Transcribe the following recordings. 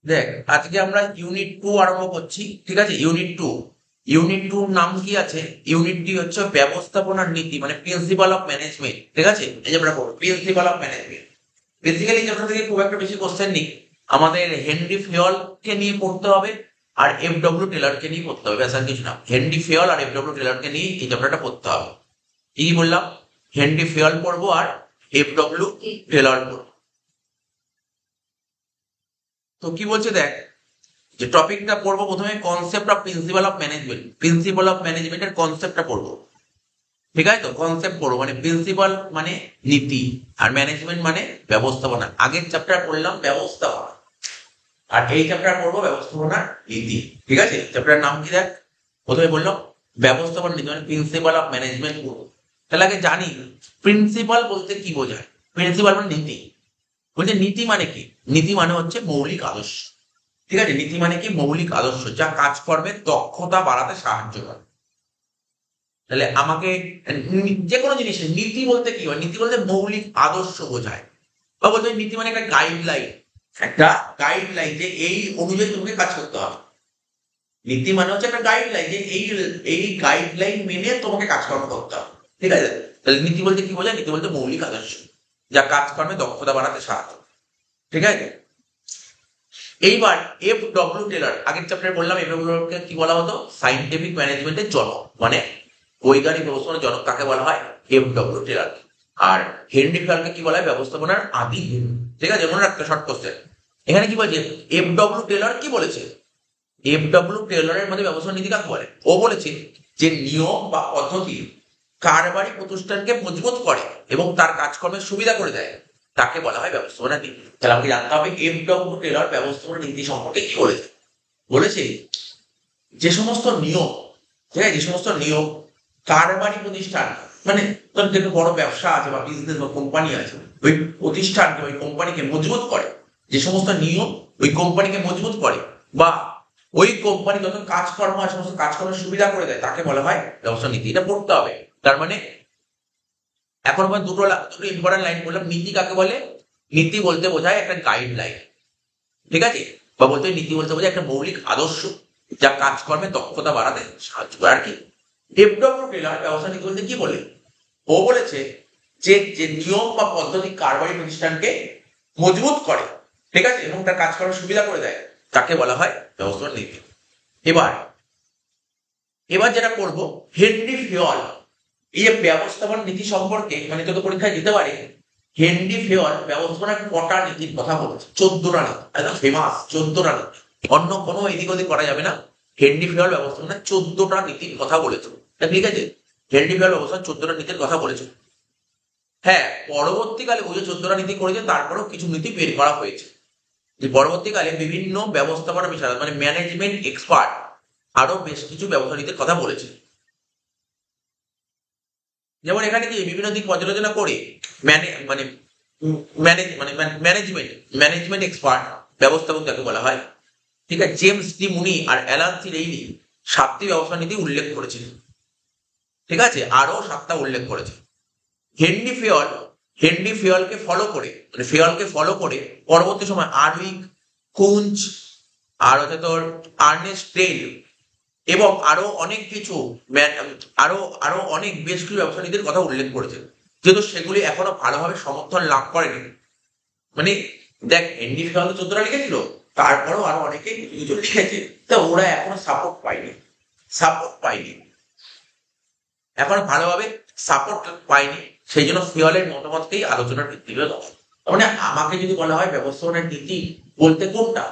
দেখ, আজকে আমরা ইউনিট 2 আরম্ভ করছি। ঠিক আছে, ইউনিট 2 নাম কি আছে? ইউনিট 2 হচ্ছে ব্যবস্থাপনার নীতি, মানে প্রিন্সিপাল অফ ম্যানেজমেন্ট। ঠিক আছে, এই যে আমরা পড়বো principal of management. Basically chapter থেকে খুব একটা বেশি কোশ্চেন নেই, আমাদের হেনরি ফিয়লকে নিয়ে পড়তে হবে আর এফ.ডব্লিউ. টেলরকে নিয়ে পড়তে হবে, ব্যাস আর কিছু না। হেনরি ফিয়ল আর এফ.ডব্লিউ. টেলরকে নিয়ে এই চ্যাপ্টারটা পড়তে হবে। কি বললাম? হেনরি ফিয়ল পড়বো আর এফ.ডব্লিউ. টেলর পড়বো। তো কি বলছে দেখ, যে টপিকটা পড়বো প্রথমে concept of principal of management. Principal of ম্যানেজমেন্টের কনসেপ্টটা পড়বো। ঠিক আছে, তো কনসেপ্ট পড়বো, মানে প্রিন্সিপাল মানে নীতি আর ম্যানেজমেন্ট মানে ব্যবস্থাপনা। আগের চ্যাপ্টার পড়লাম ব্যবস্থাপনা, আর এই চ্যাপ্টার পড়বো ব্যবস্থাপনার নীতি। ঠিক আছে, চ্যাপ্টার নাম কি দেখ, প্রথমে বললাম ব্যবস্থাপনা নীতি মানে প্রিন্সিপাল অফ ম্যানেজমেন্ট পড়বো। তাহলে আগে জানি প্রিন্সিপাল বলতে কি বোঝায়। প্রিন্সিপাল মানে নীতি। বলছে নীতি মানে কি? নীতি মানে হচ্ছে মৌলিক আদর্শ। ঠিক আছে, নীতি মানে কি? মৌলিক আদর্শ যা কাজকর্মের দক্ষতা বাড়াতে সাহায্য করে। তাহলে আমাকে যে কোনো জিনিসের নীতি বলতে কি হয়? নীতি বলতে মৌলিক আদর্শ বোঝায়। বা বলতে নীতি মানে একটা গাইডলাইন, একটা গাইডলাইন যে এই অনুযায়ী তোমাকে কাজ করতে হবে। নীতি মানে হচ্ছে একটা গাইডলাইন যে এই এই গাইডলাইন মেনে তোমাকে কাজকর্ম করতে হবে। ঠিক আছে, তাহলে নীতি বলতে কি বোঝায়? নীতি বলতে মৌলিক আদর্শ যা কাজকর্মে দক্ষতা বাড়াতে সাহায্য। ঠিক আছে, এইবার এফ.ডব্লিউ. টেলর, আগের চ্যাপ্টারে বললাম এফ.ডব্লিউ. কি বলা হতো? সাইন্টিফিক ম্যানেজমেন্টের জনক, মানে বৈজ্ঞানিক ব্যবস্থাপনার জনক কাকে বলা হয়? এফ.ডব্লিউ. টেলর। আর হেনরি ফিয়লকে কি বলা হয়? ব্যবস্থাপনার আদি গুরু। ঠিক আছে, মনে রাখতে শর্ট কোশ্চেন। এখানে কি বলছে? এফ.ডব্লিউ. টেলর কি বলেছে? এফ.ডব্লিউ. টেলরের মধ্যে ব্যবস্থাপনা নীতি কাকে বলে? ও বলেছে যে নিয়ম বা পদ্ধতি কারবারি প্রতিষ্ঠানকে মজবুত করে এবং তার কাজকর্মের সুবিধা করে দেয়, তাকে বলা হয় ব্যবস্থাপনা নীতি। তাহলে আমাকে জানতে হবে এফ.ডব্লিউ. টেলর ব্যবস্থাপনা নীতি সম্পর্কে কি বলেছে। বলেছে যে সমস্ত নিয়ম, ঠিক আছে, যে সমস্ত নিয়ম কারবারি প্রতিষ্ঠান, মানে তোর যে বড় ব্যবসা আছে বা বিজনেস বা কোম্পানি আছে, ওই প্রতিষ্ঠানকে, ওই কোম্পানিকে মজবুত করে। যে সমস্ত নিয়ম ওই কোম্পানিকে মজবুত করে বা ওই কোম্পানি যত কাজকর্ম আছে সমস্ত কাজকর্মের সুবিধা করে দেয়, তাকে বলা হয় ব্যবস্থা নীতি। এটা পড়তে হবে। তার মানে এখন আমরা দুটো ইম্পর্টেন্ট লাইন বললাম। নীতি কাকে বলে? নীতি বলতে বোঝায় একটা গাইডলাইন। ঠিক আছে, বা বলতে নীতি বলতে বোঝায় একটা মৌলিক আদর্শ যা কাজকর্মে দক্ষতা বাড়াতে সাহায্য করে আর কি। এফ.ডব্লিউ. টেলর ব্যবস্থা নীতি বলতে কি বলে? ও বলেছে যে যে নিয়ম বা পদ্ধতি কারবারি প্রতিষ্ঠানকে মজবুত করে, ঠিক আছে, এবং তার কাজ করার সুবিধা করে দেয়, তাকে বলা হয় ব্যবস্থাপনা নীতি। এবার এবার যেটা করব, হেনরি ফিয়ল এই যে ব্যবস্থাপনা নীতি সম্পর্কে, মানে তোকে পরীক্ষায় দিতে পারে, হেনরি ফিয়ল ব্যবস্থাপনার কটা নীতির কথা বলেছে? 14টা নীতি, একদম ফেমাস 14টা নীতি, অন্য কোনো এদিক ওদিক করা যাবে না। হেনরি ফিয়ল ব্যবস্থাপনার 14টা নীতির কথা বলেছে। ঠিক আছে, হেনরি ফিয়ল ব্যবস্থাপনার 14টা নীতির কথা বলেছে। হ্যাঁ, পরবর্তীকালে ওই যে 14টা নীতি করেছে তারপরেও কিছু নীতি বের করা হয়েছে। যে পরবর্তীকালে বিভিন্ন ব্যবস্থাপনা বিষয় মানে ম্যানেজমেন্ট এক্সপার্ট আরো বেশ কিছু ব্যবস্থা নীতির কথা বলেছে। যেমন এখানে কি বিভিন্ন দিক পর্যালোচনা করে মানে ম্যানেজমেন্ট এক্সপার্ট ব্যবস্থাপক যাকে বলা হয়, ঠিক আছে, জেমস ডি মুনি আর অ্যালান সি রেইলি 7টি ব্যবস্থা নীতি উল্লেখ করেছিল। ঠিক আছে, আরো 7টা উল্লেখ করেছে। হেনরি ফিয়ল ফিয়লকে ফলো করে পরবর্তী সময় আরউইক, কুঞ্চ, আর হচ্ছে তোর আর্নেস্ট টেইল এবং আরো অনেক কিছু আরো আরো অনেক বেশ কিছু ব্যবসা নীতির কথা উল্লেখ করেছে, যেহেতু সেগুলি এখনো ভালোভাবে সমর্থন লাভ করেনি। মানে দেখ, হেনরি ফিয়ল তো 14টা লিখেছিল, তারপরেও আরো অনেকে কিছু কিছু লিখেছে, তা ওরা এখনো সাপোর্ট পায়নি, এখন ভালোভাবে সাপোর্ট পাইনি। সেই জন্য ফিয়লের মতামতকেই আলোচনার ভিত্তিতে দেওয়া। মানে আমাকে যদি বলা হয় ব্যবস্থাপনার নীতি বলতে কোনটা,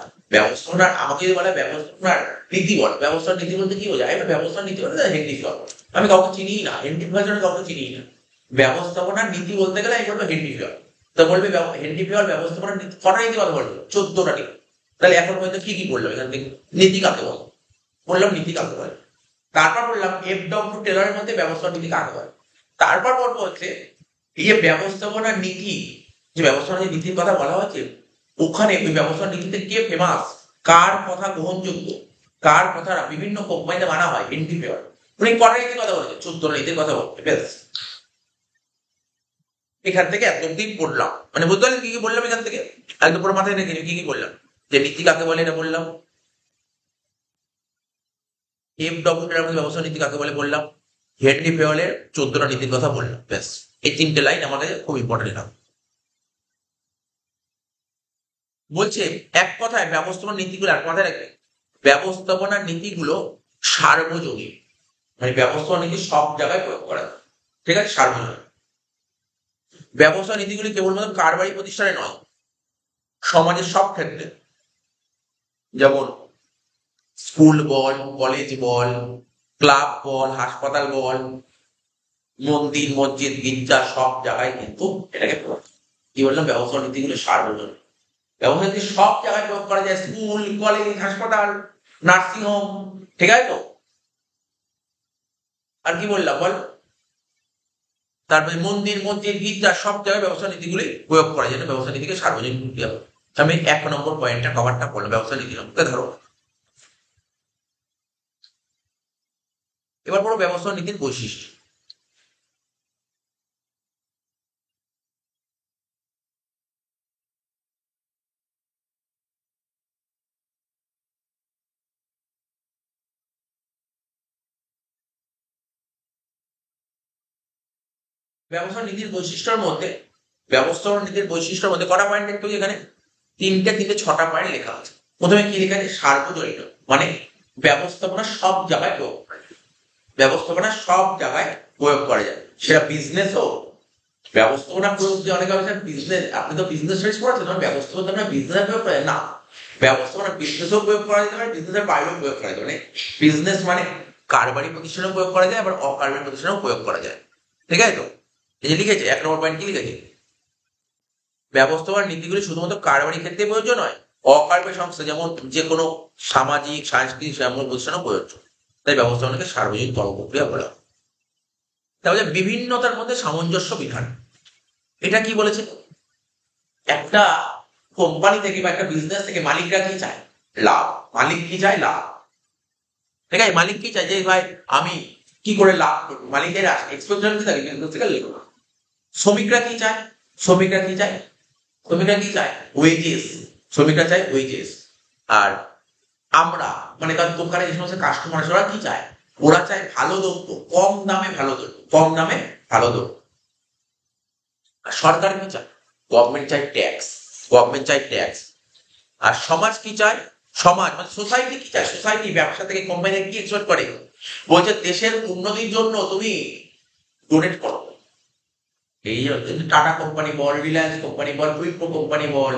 আমাকে যদি বলা হয় ব্যবস্থাপনার নীতি বল, ব্যবস্থার নীতি বলতে কি বোঝায়? ব্যবস্থার নীতি বলতে হেনরি ফিয়ল। আমি কাউকে চিনি না, হেনরি ফিয়ল ছাড়া কাউকে চিনি না। ব্যবস্থাপনার নীতি বলতে গেলে আমি বলবো হেনরি ফিয়ল। তো বলবে হেনরি ফিয়ল ব্যবস্থাপনার নীতি কটা নীতি কথা বলবো? 14টা নীতি। তাহলে এখন পর্যন্ত কি কি বললো এখান থেকে? নীতি কাকে বল বললাম, নীতি কাকে বলে। তারপর বললাম এফ.ডব্লিউ. টেলরের মধ্যে ব্যবস্থাপনা নীতি কাকে বলে। তারপর বলবো হচ্ছে এই যে ব্যবস্থাপনার নীতি, যে ব্যবস্থাপনা নীতির কথা বলা হচ্ছে, ওখানে ওই ব্যবস্থাপনা নীতিতে কে ফেমাস, কার কথা গ্রহণযোগ্য, কার কথা বিভিন্ন কোম্পানিতে মানা হয়, হেনরি ফিয়ল। উনি কটা নীতির কথা বলেছে? 14টা নীতির কথা বলছে। বেশ, এখান থেকে এত অব্দি পড়লাম, মানে বুঝতে পারলেন কি কি বললাম এখান থেকে? একদম পুরো মাথায় রেখে কি কি বললাম। যে নীতি কাকে বলে এটা বললাম, FW এর মধ্যে ব্যবস্থা নীতি কাকে বলে বললাম, হেনরি ফেওয়েলের 14টা নীতির কথা বললাম। ব্যাস, এই 3টে লাইন আমাদের খুব ইম্পর্টেন্ট হবে। বলছে এক কথায় ব্যবস্থাপনা নীতিগুলো, এক কথায় রাখবে, ব্যবস্থাপনার নীতিগুলো সার্বজনীন, মানে ব্যবস্থাপনা নীতি সব জায়গায় প্রয়োগ করা যায়। ঠিক আছে, সার্বজনীন। ব্যবস্থা নীতিগুলি কেবলমাত্র কারবারি প্রতিষ্ঠানে নয়, সমাজের সব ক্ষেত্রে, যেমন স্কুল বল, কলেজ বল, ক্লাব বল, হাসপাতাল বল, মন্দির, মসজিদ, গির্জা, সব জায়গায় কিন্তু এটাকে কি বললাম, ব্যবস্থা নীতিগুলো সার্বজনীন। ব্যবস্থা নীতি সব জায়গায় প্রয়োগ করা যায়, স্কুল, কলেজ, হাসপাতাল, নার্সিংহোম। ঠিক আছে তো? আর কি বললাম বল, তারপরে মন্দির, মসজিদ, গির্জা, সব জায়গায় ব্যবস্থা নীতিগুলি প্রয়োগ করা যায়, ব্যবস্থা নীতিকে সার্বজনীন করতে হবে। আমি 1 নম্বর পয়েন্টটা কভারটা করলাম, ব্যবস্থা নীতি সম্পর্কে ধরো। এবার পড়ো ব্যবস্থা নীতির বৈশিষ্ট্য। ব্যবস্থা নীতির বৈশিষ্ট্যের মধ্যে, ব্যবস্থাপনা নীতির বৈশিষ্ট্যের মধ্যে কটা পয়েন্ট দেখতে এখানে? 6টা পয়েন্ট লেখা আছে। প্রথমে কি লেখা আছে? সার্বজনীন, মানে ব্যবস্থাপনা সব জায়গায় প্রয়োগ করা যায়। ব্যবস্থাপনা সব জায়গায় প্রয়োগ করা যায়, সেটা বিজনেস হোক। ব্যবস্থাপনা প্রয়োগ যে অনেক আছে বিজনেস, আপনি তো বিজনেস স্টাডিজ পড়াচ্ছেন, ব্যবস্থাপনা বিজনেস প্রয়োগ করে না, ব্যবস্থাপনা বিজনেসও প্রয়োগ করা যেতে পারে, বিজনেসের বাইরেও প্রয়োগ করা যেতে পারে। বিজনেস মানে কারবারি প্রতিষ্ঠানেও প্রয়োগ করা যায়, আবার অকারবারি প্রতিষ্ঠানেও প্রয়োগ করা যায়। ঠিক আছে তো? এই যে লিখেছে 1 নম্বর পয়েন্ট কি লিখেছে, ব্যবস্থাপনার নীতিগুলি শুধুমাত্র কারবারি ক্ষেত্রে প্রযোজ্য নয়, অকারবারি সংস্থা যেমন যে কোনো সামাজিক, সাংস্কৃতিক, সামূহিক প্রতিষ্ঠানও প্রযোজ্য। তাই ব্যবস্থাপনাকে সার্বজনীন কর্মপ্রক্রিয়া বলা হয়। তাহলে বিভিন্নতার মধ্যে সামঞ্জস্য বিধান, এটা কি বলেছে? একটা কোম্পানি থেকে বা একটা বিজনেস থেকে মালিকরা কি চায়? লাভ। মালিক কি চায়? লাভ। ঠিক আছে, মালিক কি চায় যে ভাই আমি কি করে লাভ করবো, মালিকের এক্সপেকটেশন কি থাকে বিজনেস থেকে লাভ। শ্রমিকরা কি চায়? শ্রমিকরা কি চায়? শ্রমিকরা কি চায়? ওয়েজেস। শ্রমিকরা চায় ওয়েজেস। আর আমরা মানে তার দোকানে যে সমস্ত কাস্টমার ওরা কি চায়? ওরা চায় ভালো দ্রব্য, কম দামে ভালো দ্রব্য, কম দামে ভালো দ্রব্য। আর সরকার কি চায়? গভর্নমেন্ট চায় ট্যাক্স, গভর্নমেন্ট চায় ট্যাক্স। আর সমাজ কি চায়? সমাজ মানে সোসাইটি কি চায়? সোসাইটি ব্যবসা থেকে কোম্পানি কি এক্সপেক্ট করে? বলছে দেশের উন্নতির জন্য তুমি ডোনেট করো। এই টাটা কোম্পানি বল, রিলায়েন্স কোম্পানি বল, উইপ্রো কোম্পানি বল,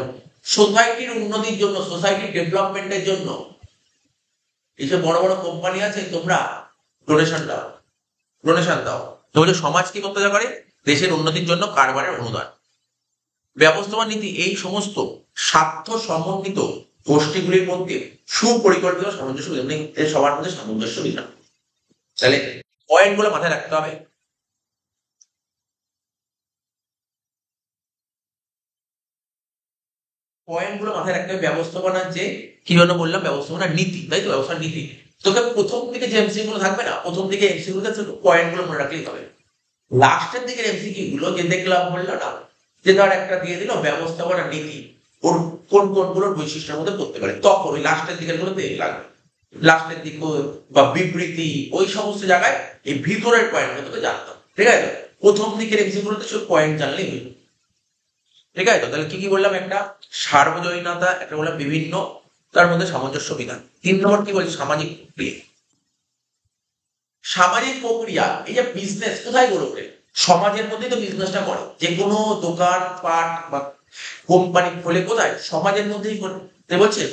সোসাইটির উন্নতির জন্য, সোসাইটির ডেভেলপমেন্টের জন্য এইসব বড় বড় কোম্পানি আছে, তোমরা ডোনেশন দাও, ডোনেশন দাও। তাহলে সমাজ কি করতে পারে? দেশের উন্নতির জন্য কারবারের অনুদান। ব্যবস্থাপনা নীতি এই সমস্ত স্বার্থ সমন্বিত গোষ্ঠীগুলির মধ্যে সুপরিকল্পিত সামঞ্জস্য বিধান, সবার মধ্যে সামঞ্জস্য বিধান। তাহলে পয়েন্ট গুলো মাথায় রাখতে হবে। পয়েন্ট গুলো মাথায় রাখতে হবে। ব্যবস্থাপনার যে কি জন্য বললাম, ব্যবস্থাপনার নীতি, তাই তো? ব্যবস্থার নীতি তোকে প্রথম দিকে যে এমসি গুলো থাকবে না, প্রথম দিকে এমসি গুলোতে পয়েন্ট গুলো মনে রাখলেই হবে। লাস্টের দিকের এমসিকিউ গুলো যে দেখলাম বললো না, যে ধর একটা দিয়ে দিল ব্যবস্থাপনা নীতি ওর কোন কোন গুলোর বৈশিষ্ট্যের মধ্যে পড়তে পারে, তখন ওই লাস্টের দিকের গুলো দিয়ে লাগবে। লাস্টের দিক বা বিবৃতি, ওই সমস্ত জায়গায় এই ভিতরের পয়েন্ট গুলো জানতাম। ঠিক আছে, প্রথম দিকের এমসিকিউ গুলোতে শুধু পয়েন্ট জানলেই হইল। ঠিক আছে তো? তাহলে কি কি বললাম? একটা সার্বজনীনতা, একটা বললাম বিভিন্ন, তার মধ্যে সামঞ্জস্য বিধান। 3 নম্বর কি বলছি? সামাজিক প্রক্রিয়া। সামাজিক প্রক্রিয়া, এই যে বিজনেস কোথায় গড়ে ওঠে? সমাজের মধ্যেই তো বিজনেসটা করে। যে কোনো দোকান পাট বা কোম্পানি খোলে কোথায়? সমাজের মধ্যেই করে। তাই বলছে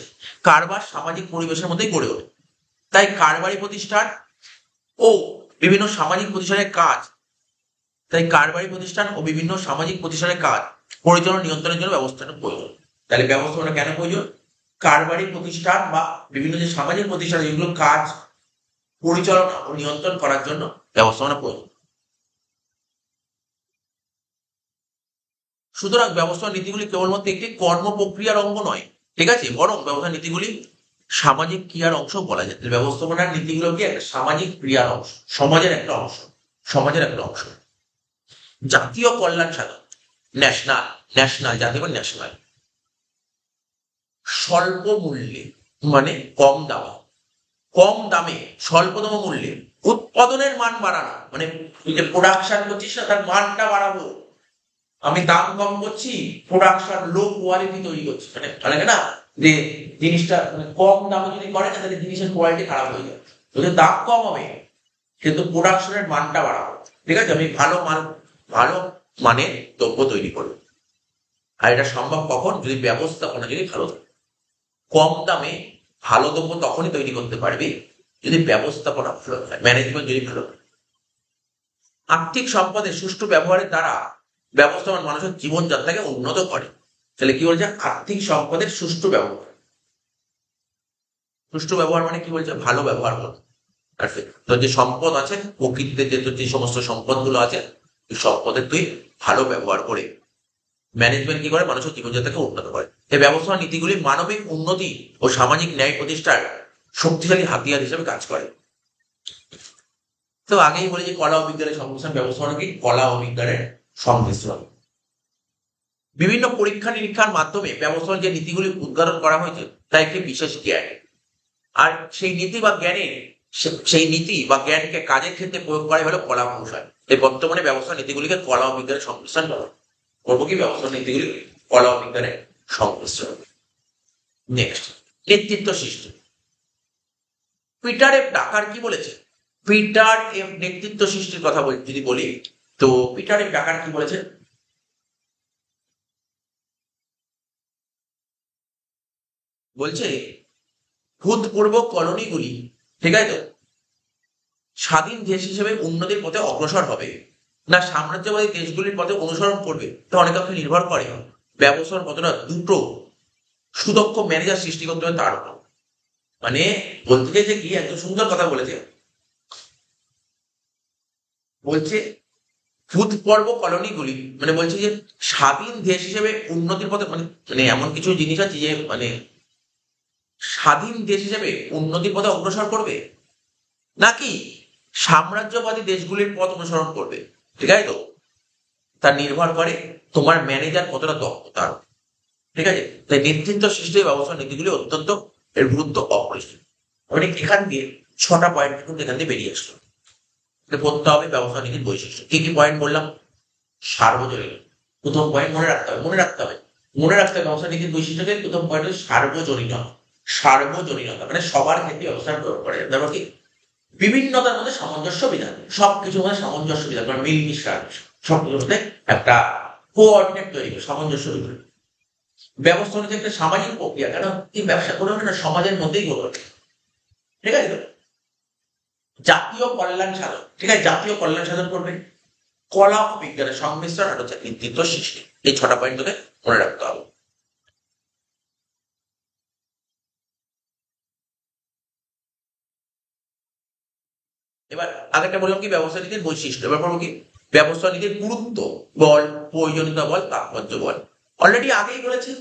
কারবার সামাজিক পরিবেশের মধ্যেই গড়ে ওঠে। তাই কারবারি প্রতিষ্ঠান ও বিভিন্ন সামাজিক প্রতিষ্ঠানের কাজ, তাই কারবারি প্রতিষ্ঠান ও বিভিন্ন সামাজিক প্রতিষ্ঠানের কাজ পরিচালনা নিয়ন্ত্রণের জন্য ব্যবস্থাটা প্রয়োজন। তাহলে ব্যবস্থাপনা কেন প্রয়োজন? কারবারি প্রতিষ্ঠান বা বিভিন্ন যে সামাজিক প্রতিষ্ঠান, যেগুলো কাজ পরিচালনা ও নিয়ন্ত্রণ করার জন্য ব্যবস্থাপনা প্রয়োজন। সুতরাং ব্যবস্থাপনা নীতিগুলি কেবলমাত্র একটি কর্ম প্রক্রিয়ার অঙ্গ নয়, ঠিক আছে, বরং ব্যবস্থা নীতিগুলি সামাজিক ক্রিয়ার অংশ বলা যায়। ব্যবস্থাপনার নীতিগুলো কি? একটা সামাজিক ক্রিয়ার অংশ, সমাজের একটা অংশ, সমাজের একটা অংশ। জাতীয় কল্যাণ সাধন, ন্যাশনাল, ন্যাশনাল, জাতীয় বা ন্যাশনাল। স্বল্প মূল্যে মানে কম দামে, কম দামে স্বল্পতম মূল্যে উৎপাদনের মান বাড়ানো, মানে যে প্রোডাকশন করছিস না তার মানটা বাড়াবো। আমি দাম কম করছি, প্রোডাকশন লো কোয়ালিটি তৈরি করছি, মানে মানে না যে জিনিসটা কম দামে যদি করে তাহলে জিনিসের কোয়ালিটি খারাপ হয়ে যায়। যদি দাম কম হবে কিন্তু প্রোডাকশনের মানটা বাড়াবো, ঠিক আছে, আমি ভালো মানের দ্রব্য তৈরি করবো। আর এটা সম্ভব কখন, যদি ব্যবস্থাপনা যদি ভালো থাকে। কম দামে ভালো দ্রব্য তখনই তৈরি করতে পারবি যদি ব্যবস্থাপনা ভালো হয়, ম্যানেজমেন্ট যদি ভালো হয়। আর্থিক সম্পদের সুষ্ঠু ব্যবহারের দ্বারা ব্যবস্থাপনা মানুষের জীবনযাত্রাকে উন্নত করে। তাহলে কি বলছে, আর্থিক সম্পদের সুষ্ঠু ব্যবহার। সুষ্ঠু ব্যবহার মানে কি বলছে, ভালো ব্যবহার করা। তোর যে সম্পদ আছে প্রকৃতিতে, যে তোর যে সমস্ত সম্পদগুলো আছে, এই সম্পদের তুই ভালো ব্যবহার করে ম্যানেজমেন্ট কি করে, মানুষের জীবনযাত্রাকে উন্নত করে। এই ব্যবস্থাপনা নীতিগুলি মানবিক উন্নতি ও সামাজিক ন্যায় প্রতিষ্ঠার শক্তিশালী হাতিয়ার হিসেবে কাজ করে। তো আগেই বলি যে কলা ও বিজ্ঞানের সংমিশ্রণ, ব্যবস্থাপনা কি, কলা ও বিজ্ঞানের সংমিশ্রণ। বিভিন্ন পরীক্ষা নিরীক্ষার মাধ্যমে ব্যবস্থাপনার যে নীতিগুলি উদ্ঘাটন করা হয়েছে তা একটি বিশেষ জ্ঞান। আর সেই নীতি বা জ্ঞানকে কাজের ক্ষেত্রে প্রয়োগ করা হলো কলা কৌশল। এই বর্তমানে ব্যবস্থা নীতিগুলিকে কলা ও বিজ্ঞানের সংমিশ্রণ করা। করবো কি, ব্যবস্থা নীতিগুলি কলা ও বিজ্ঞানের সংমিশ্রণ। নেক্সট, নেতৃত্ব সৃষ্টি। পিটার এফ ডাকার কি বলেছে, পিটার এফ নেতৃত্ব সৃষ্টির কথা যদি বলি, তো পিটার এফ ডাকার কি বলেছে, বলছে ভূতপূর্ব কলোনিগুলি, ঠিক আছে, স্বাধীন দেশ হিসেবে উন্নতির পথে অগ্রসর হবে না সাম্রাজ্যবাদী দেশগুলির পথে অনুসরণ করবে, তা অনেকাংশে নির্ভর করে ব্যবস্থাপনা কতটা দুটো সুদক্ষ ম্যানেজার সৃষ্টি করতে হবে তার উপর। মানে বলতে চাইছে কি, এত সুন্দর কথা বলেছে, বলছে ভূতপর্ব কলোনিগুলি মানে বলছে যে স্বাধীন দেশ হিসেবে উন্নতির পথে, মানে মানে এমন কিছু জিনিস আছে যে মানে স্বাধীন দেশ হিসেবে উন্নতির পথে অগ্রসর করবে নাকি সাম্রাজ্যবাদী দেশগুলির পথ অনুসরণ করবে, ঠিক আছে, তো তা নির্ভর করে তোমার ম্যানেজার কতটা দক্ষ তার, ঠিক আছে। তাই নেতৃত্ব সৃষ্টির ব্যবস্থা নীতিগুলি অত্যন্ত এর গুরুত্ব অপরিসীম। মানে এখান দিয়ে 6টা পয়েন্ট কিন্তু এখান দিয়ে বেরিয়ে আসলো। পড়তে হবে ব্যবস্থা নীতির বৈশিষ্ট্য। কি কি পয়েন্ট বললাম, সার্বজনীন, প্রথম পয়েন্ট মনে রাখতে হবে, ব্যবস্থা নীতির বৈশিষ্ট্যকে প্রথম পয়েন্ট হচ্ছে সার্বজনীনতা। সার্বজনীনতা মানে সবার ক্ষেত্রে ব্যবস্থা প্রয়োগ করে, তারপর কি, বিভিন্নতার মধ্যে সামঞ্জস্য বিধান, সবকিছুর মধ্যে সামঞ্জস্য বিধান, মানে মিল মিশান, সবকিছুর মধ্যে একটা কোঅর্ডিনেট তৈরি করে, সামঞ্জস্য বিধান। ব্যবস্থা হচ্ছে একটা সামাজিক প্রক্রিয়া, কেন এই ব্যবসা করে না সমাজের মধ্যেই গড়ে, ঠিক আছে। জাতীয় কল্যাণ সাধন, ঠিক আছে, জাতীয় কল্যাণ সাধন করবে, কলা ও বিজ্ঞানের সংমিশ্রণ আর হচ্ছে নেতৃত্ব সৃষ্টি। এই 6টা পয়েন্ট তোকে মনে রাখতে হবে। এবার আগেরটা বললাম কি ব্যবস্থা নীতির বৈশিষ্ট্য, এবার বলবো কি ব্যবস্থা নীতির গুরুত্ব বল, প্রয়োজনীয়তা বল, তাৎপর্য বল। অলরেডি আগেই বলেছে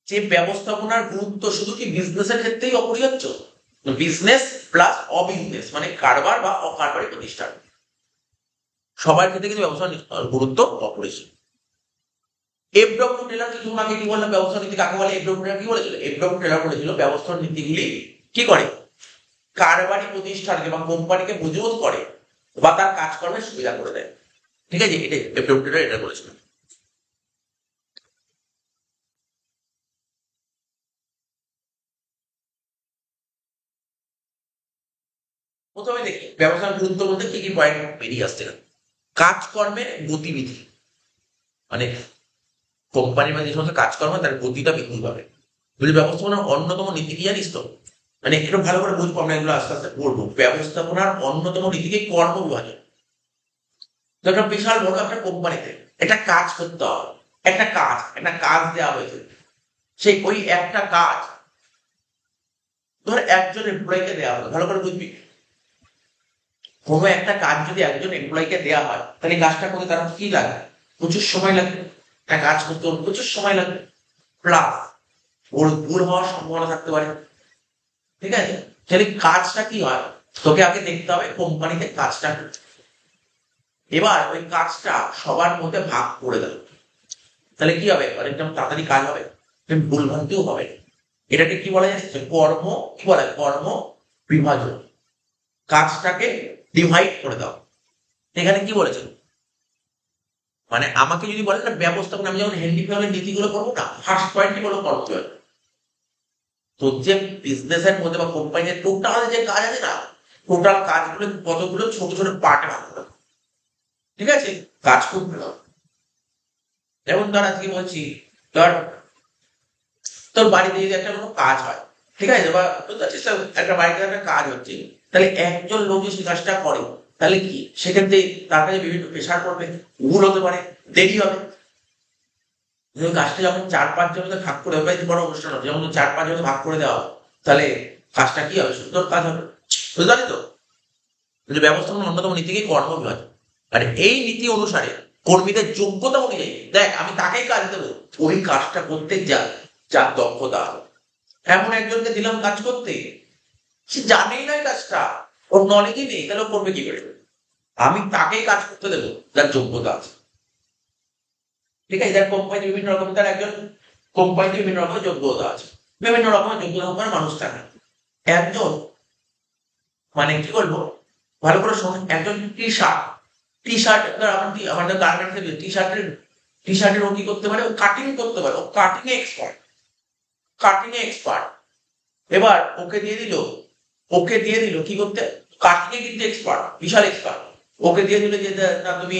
যে ব্যবস্থাপনার গুরুত্ব শুধু কি বিজনেসের ক্ষেত্রেই অপরিহার্য, বিজনেস প্লাস অবিজনেস মানে কারবার বা অকারবারি প্রতিষ্ঠান, সবার ক্ষেত্রে কিন্তু ব্যবস্থাপনার গুরুত্ব অপরিসীম। এফডব্লিউ টেলর কিছুক্ষণ আগে কি বললাম, ব্যবস্থা নীতি কাকে বলে, এফডব্লিউ টেলর কি বলেছিল, এফডব্লিউ টেলর বলেছিল ব্যবস্থা নীতিগুলি কি করে, কারবারি প্রতিষ্ঠানকে বা কোম্পানিকে মজবুত করে বা তার কাজকর্মের সুবিধা করে দেয়, ঠিক আছে, এটাই এফডব্লিউ টেলর এটা বলেছিল। প্রথমে দেখি ব্যবসার গুরুত্ব বলতে কি কি পয়েন্ট বেরিয়ে আসছে না। কাজকর্মের গতিবিধি, মানে কোম্পানির মধ্যে যে সমস্ত কাজকর্ম তার গতিটা বৃদ্ধি পাবে। যদি ব্যবস্থাপনার অন্যতম নীতি কি জানিস তো, মানে একটু ভালো করে বুঝবো, আমরা এগুলো আস্তে আস্তে পড়বো। ব্যবস্থাপনার অন্যতম নীতিকে কর্ম বিভাজন। তো একটা বিশাল বড় একটা কোম্পানিতে একটা কাজ করতে হবে, একটা কাজ দেওয়া হয়েছে, সেই ওই একটা কাজ ধর একজন এমপ্লয়িকে দেওয়া হলো, ভালো করে বুঝবি, কোনো একটা কাজ যদি একজন এমপ্লয়িকে দেওয়া হয় তাহলে কাজটা করতে তার কি লাগে, প্রচুর সময় লাগবে, একটা কাজ করতে ওর প্রচুর সময় লাগবে, প্লাস ওর ভুল হওয়ার সম্ভাবনা থাকতে পারে, ঠিক আছে। তাহলে কাজটা কি হয়, তোকে আগে দেখতে হবে কোম্পানিতে কাজটা, এবার ওই কাজটা সবার মধ্যে ভাগ করে দেবে, তাহলে কি হবে, অনেকটা তাড়াতাড়ি কাজ হবে। ভুলভ্রান্তিও হবে না। এটাকে কি বলা যাচ্ছে? কর্ম কি বলা হয়? কর্ম বিভাজন। কাজটাকে ডিভাইড করে দাও। এখানে কি বলেছে? মানে আমাকে যদি বলেন না ব্যবস্থাপনা, আমি যখন হ্যান্ডিক্রাফটের নীতিগুলো করবো না, ফার্স্ট পয়েন্টই হলো কর্ম বিভাজন। তো যে বিজনেসের মধ্যে বা কোম্পানির টোটাল যে কাজ আছে না, টোটাল কাজগুলো কতগুলো ছোট ছোট পার্টে ভাগ করা। ঠিক আছে, কাজ খুব ভালো। যেমন ধর আজকে বলছি, ধর তোর বাড়িতে যদি একটা কোনো কাজ হয়, ঠিক আছে, বা বুঝতে পারছিস তো, একটা বাড়িতে একটা কাজ হচ্ছে, তাহলে একজন লোক যদি সেই কাজটা করে, তাহলে কি সেক্ষেত্রে তার কাছে বিভিন্ন প্রেশার পড়বে, ভুল হতে পারে, দেরি হবে। কাজটা যখন 4-5 জনকে ভাগ করে দেওয়া, বড় অনুষ্ঠান হবে, যেমন 4-5 জনকে ভাগ করে দেওয়া, তাহলে কাজটা কি হবে? সুন্দর কাজ হবে। বুঝতে পারি তো? ব্যবস্থাপনার অন্যতম নীতি কি? কর্ম বিভাজন। আর এই নীতি অনুসারে কর্মীদের যোগ্যতা অনুযায়ী, দেখ আমি তাকেই কাজ দেবো ওই কাজটা করতে যার দক্ষতা। এমন একজনকে দিলাম কাজ করতে, সে জানেই না এই কাজটা, ওর নলেজই নেই, তাহলে ও করবে কি করে? আমি তাকেই কাজ করতে দেবো যার যোগ্যতা আছে। ঠিক আছে, যার কোম্পানি বিভিন্ন রকম, তার একজন কোম্পানিতে বিভিন্ন রকমের যোগ্যতা আছে, বিভিন্ন রকমের যোগ্যতা মানুষ থাকে। একজন মানে কি বলবো, ভালো করে শোন, একজন টি শার্ট আমাদের গার্মেন্টস টি শার্টের ও কি করতে পারে? ও কাটিং করতে পারে, ও কাটিং এ এক্সপার্ট, কাটিং এ এক্সপার্ট। এবার ওকে দিয়ে দিল কি করতে? কাটিং এ কিন্তু এক্সপার্ট, বিশাল এক্সপার্ট। ওকে দিয়ে দিল যে না তুমি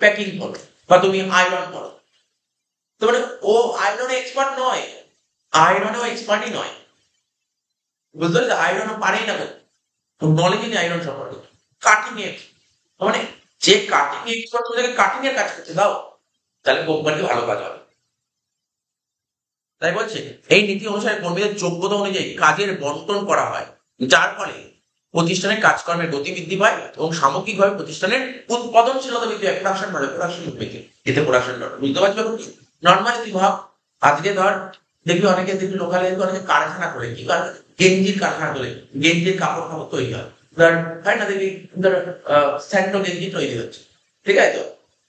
প্যাকিং করো বা তুমি আয়রন করো। তো মানে ও আয়রনে এক্সপার্ট নয়, আয়রনেও এক্সপার্টই নয়। বুঝতে পারছি? আয়রনও পারেই না, নলেজই নেই আয়রন সম্পর্কে। কাটিং এ মানে যে কাটিং এক্সপার্ট, তাদেরকে কাটিং এর কাজ করতে দাও, তাহলে কোম্পানিতে ভালো কাজ হবে। তাই বলছে এই নীতি অনুসারে কর্মীদের যোগ্যতা অনুযায়ী কাজের বন্টন করা হয়, যার ফলে প্রতিষ্ঠানের কাজকর্মের গতি বৃদ্ধি পায় এবং সামগ্রিকভাবে প্রতিষ্ঠানের উৎপাদনশীলতা বৃদ্ধি হয়। প্রোডাকশন বাড়ে, প্রোডাকশন বৃদ্ধি, এতে প্রোডাকশন বাড়ে। বুঝতে পারছি ব্যাপার কি? নর্মালি তুই ভাব, আজকে ধর দেখবি অনেকে, দেখবি লোকালে অনেকে কারখানা করে, কি কারখানা? গেঞ্জির কারখানা করে, গেঞ্জির কাপড় কাপড় তৈরি হয়। ধর হয় না, দেখবি ধর স্যান্ডো গেঞ্জি তৈরি হচ্ছে, ঠিক আছে তো?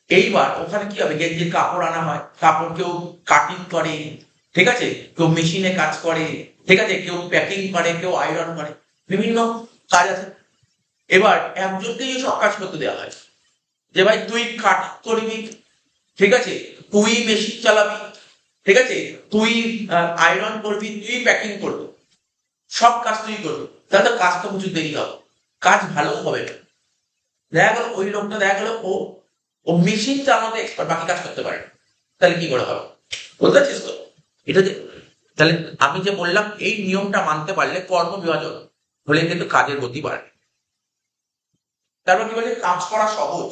এইবার ওখানে কি হবে? গেঞ্জির কাপড় আনা হয়, কাপড় কেউ কাটিং করে, ঠিক আছে, কেউ মেশিনে কাজ করে, ঠিক আছে, কেউ প্যাকিং করে, কেউ আয়রন করে, বিভিন্ন কাজ আছে। এবার একজনকে সব কাজ করতে দেওয়া হয়, যে ভাই তুই কাটিং করবি, ঠিক আছে, তুই মেশিন চালাবি, ঠিক আছে, তুই আয়রন করবি, তুই প্যাকিং করবি, সব কাজ তুই করবি। তাহলে তো কাজ তো প্রচুর দেরি হবে, কাজ ভালো হবে না। দেখা গেল ওই লোকটা, দেখা গেল ও ও মেশিন চালানোতে এক্সপার্ট, বাকি কাজ করতে পারে না। তাহলে কি করে হবে? বুঝতে পারছিস তো? এটা যে, তাহলে আমি যে বললাম এই নিয়মটা মানতে পারলে কর্ম বিভাজন হলে কিন্তু কাজের গতি বাড়ে। তারপর কি বলে? কাজ করা সহজ।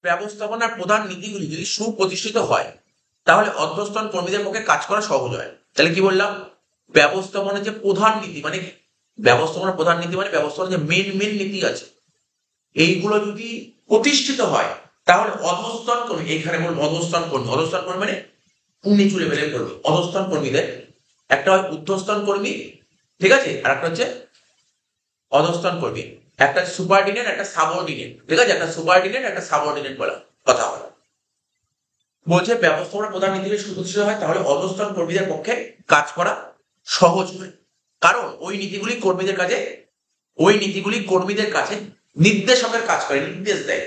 ব্যবস্থাপনার প্রধান নীতিগুলি যদি সুপ্রতিষ্ঠিত হয়, তাহলে অধ্যস্তন কর্মীদের পক্ষে কাজ করা সহজ হয়। তাহলে কি বললাম? ব্যবস্থাপনার যে প্রধান নীতি মানে কি? ব্যবস্থাপনার প্রধান নীতি মানে ব্যবস্থাপনার যে মেন নীতি আছে, এইগুলো যদি প্রতিষ্ঠিত হয়, তাহলে অধস্তন কর্মী, এখানে বলবো অধস্তন কর্মী, অধস্তন কর্মী মানে নিচু লেভেলের কর্মী। অধস্তন কর্মীদের একটা হয় ঊর্ধ্বস্তন কর্মী, ঠিক আছে, আর একটা হচ্ছে অধস্তন কর্মী। একটা সুপারডিনেট, একটা সাবঅর্ডিনেট, ঠিক আছে, একটা সুপারডিনেট, একটা সাবঅর্ডিনেট বলা কথা বলা। বলছে ব্যবস্থাপনার প্রধান নীতি সুপ্রতিষ্ঠিত হয়, তাহলে অধস্তন কর্মীদের পক্ষে কাজ করা সহজ হয়। কারণ ওই নীতিগুলি কর্মীদের কাছে নির্দেশকের কাজ করে, নির্দেশ দেয়।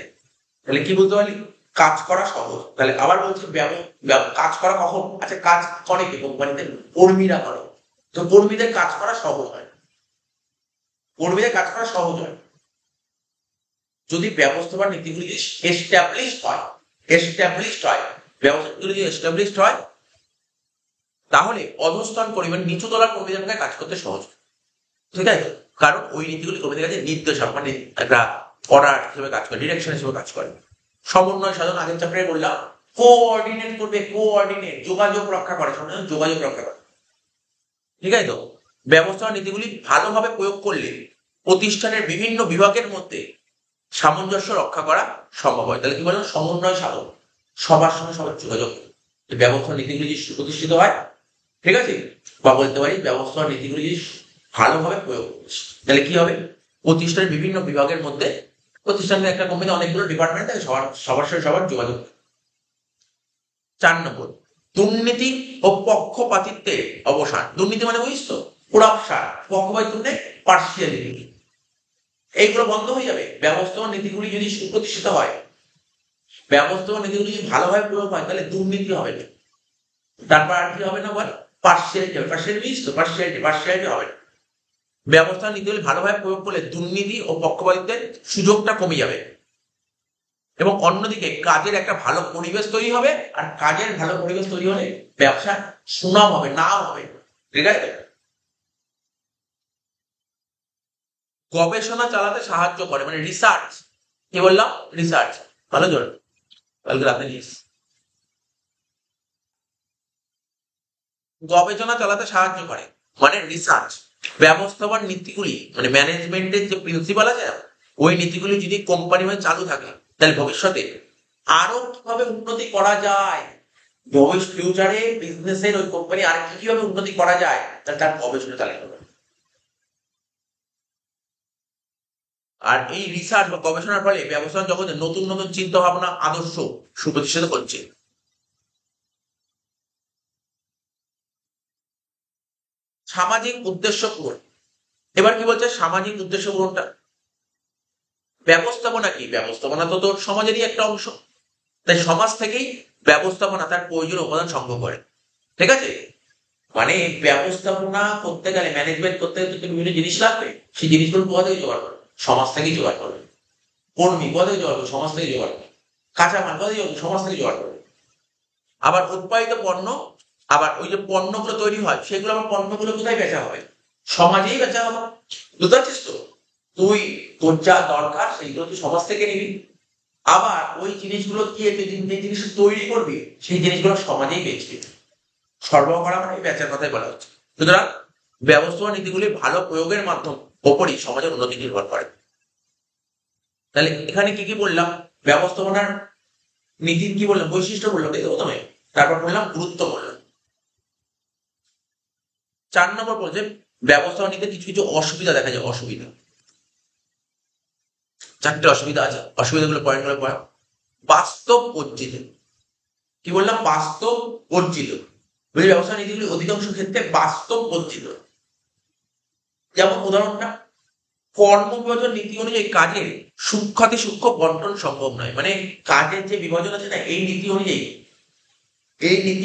তাহলে কি বলতে পারি? কাজ করা সহজ। তাহলে আবার বলছে কাজ করা কখন? আচ্ছা, কাজ করে কি কোম্পানিতে? কর্মীরা করে। তো কর্মীদের কাজ করা সহজ হয়, কর্মীদের কাজ করা সহজ হয় যদি ব্যবস্থাপনা নীতিগুলি এস্টাবলিশড হয়। ব্যবস্থাগুলি যদি এস্টাবলিশড হয়, তাহলে অধস্তন পরিমাণ নিচু তলার কর্মীদের পক্ষে কাজ করতে সহজ, ঠিক আছে। কারণ ওই নীতিগুলি কর্মীদের কাছে নির্দেশক মানে একটা অর্ডার হিসেবে কাজ করে, ডিরেকশন হিসেবে কাজ করে। সমন্বয় সাধন, আগের চ্যাপ্টারে বললাম, কোঅর্ডিনেট করবে, কোঅর্ডিনেট যোগাযোগ রক্ষা করে, যোগাযোগ রক্ষা করে, ঠিক আছে তো। ব্যবস্থাপনা নীতিগুলি ভালোভাবে প্রয়োগ করলে প্রতিষ্ঠানের বিভিন্ন বিভাগের মধ্যে সামঞ্জস্য রক্ষা করা সম্ভব হয়। তাহলে কি বললাম? সমন্বয় সাধন, সবার সঙ্গে সবার যোগাযোগ। ব্যবস্থাপনা নীতিগুলি যদি সুপ্রতিষ্ঠিত হয়, ঠিক আছে, বা বলতে পারি ব্যবস্থাপনা নীতিগুলি যদি ভালোভাবে প্রয়োগ করছে, তাহলে কি হবে? প্রতিষ্ঠানের বিভিন্ন বিভাগের মধ্যে প্রতিষ্ঠানের একটা কোম্পানি অনেকগুলো ডিপার্টমেন্ট থাকে, সবার সাথে সবার যোগাযোগ। 4 নম্বর, দুর্নীতি ও পক্ষপাতিত্বের অবসান। দুর্নীতি মানে বুঝিস তো, করাপশন, পক্ষপাতিত্ব মানে পার্সিয়ালিটি, এইগুলো বন্ধ হয়ে যাবে ব্যবস্থাপনা নীতিগুলি যদি সুপ্রতিষ্ঠিত হয়, ব্যবস্থাপনা নীতিগুলি যদি ভালোভাবে প্রয়োগ হয়, তাহলে দুর্নীতি হবে না। তারপর আর কি হবে না বল, পার্সিয়ালিটি হবে। পার্সিয়ালিটি হবে না। ব্যবস্থা নীতিগুলি ভালোভাবে প্রয়োগ করলে দুর্নীতি ও পক্ষপাতিত্বের সুযোগটা কমে যাবে, এবং অন্যদিকে কাজের একটা ভালো পরিবেশ তৈরি হবে। আর কাজের ভালো পরিবেশ তৈরি হলে ব্যবসা সুনাম হবে, নাম হবে। ঠিক আছে, গবেষণা চালাতে সাহায্য করে, মানে রিসার্চ। কি বললাম, রিসার্চ। ভালো জোর, কালকে রাতে নিস। গবেষণা চালাতে সাহায্য করে মানে রিসার্চ। ব্যবস্থাপন নীতিগুলি মানে ম্যানেজমেন্টের যে প্রিন্সিপাল আছে, ওই নীতিগুলি যদি কোম্পানি হয়ে চালু থাকে, তাহলে ভবিষ্যতে আরো কিভাবে উন্নতি করা যায়, ফিউচারে বিজনেসের ওই কোম্পানি আর কিভাবে উন্নতি করা যায়, তার গবেষণা চালাতে হবে। আর এই রিসার্চ বা গবেষণার ফলে ব্যবস্থাপনা জগতে নতুন নতুন চিন্তা ভাবনা, আদর্শ সুপ্রতিষ্ঠিত করছে। সামাজিক উদ্দেশ্য পূরণ। এবার কি বলছে, সামাজিক উদ্দেশ্য পূরণটা, ব্যবস্থাপনা কি, ব্যবস্থাপনা তো তোর সমাজেরই একটা অংশ, তাই সমাজ থেকেই ব্যবস্থাপনা তার প্রয়োজনীয় উপাদান সংগ্রহ করে। ঠিক আছে, মানে ব্যবস্থাপনা করতে গেলে, ম্যানেজমেন্ট করতে গেলে তোকে বিভিন্ন জিনিস লাগবে, সেই জিনিসগুলো কোথা থেকে জোগাড় করবে, সমাজ থেকেই জোগাড় করবে। কর্মী কোথা থেকে জোগাড় করবে, সমাজ থেকে জোগাড় করবে। কাঁচামাল কোথা থেকে সমাজ থেকে জোগাড় করবে। আবার উৎপাদিত পণ্য, আবার ওই যে পণ্যগুলো তৈরি হয়, সেগুলো আবার পণ্যগুলো কোথায় বেচা হবে, সমাজেই বেচা হবে। বুঝতে পারছিস তো, তুই তোর যা দরকার সেইগুলো তুই সমাজ থেকে নিবি, আবার ওই জিনিসগুলো কি তুই যে জিনিস তৈরি করবি, সেই জিনিসগুলো সমাজেই বেচবি। সরবরাহ করা মানে বেচার কথাই বলা হচ্ছে। সুতরাং ব্যবস্থাপনা নীতিগুলি ভালো প্রয়োগের মাধ্যম ওপরই সমাজের উন্নতি নির্ভর করে। তাহলে এখানে কি কি বললাম, ব্যবস্থাপনার নীতির কি বললাম, বৈশিষ্ট্য বললাম, তাই তো প্রথমে, তারপর বললাম গুরুত্ব বললাম। 4 নম্বর বলছে ব্যবস্থাপনা নিতে কিছু কিছু অসুবিধা দেখা যায়। অসুবিধা, 4টে অসুবিধা আছে, অসুবিধাগুলো পয়েন্টগুলো পড়া। বাস্তব অর্জিত, কি বললাম, বাস্তব অর্জিত। বুঝলি, ব্যবস্থা নীতিগুলি অধিকাংশ ক্ষেত্রে বাস্তব অর্জিত। যেমন উদাহরণটা, কর্ম বিভাজন নীতি অনুযায়ী কাজের সূক্ষ্মাতি সূক্ষ্ম বন্টন সম্ভব নয়। মানে কাজের যে বিভাজন আছে না, এই নীতি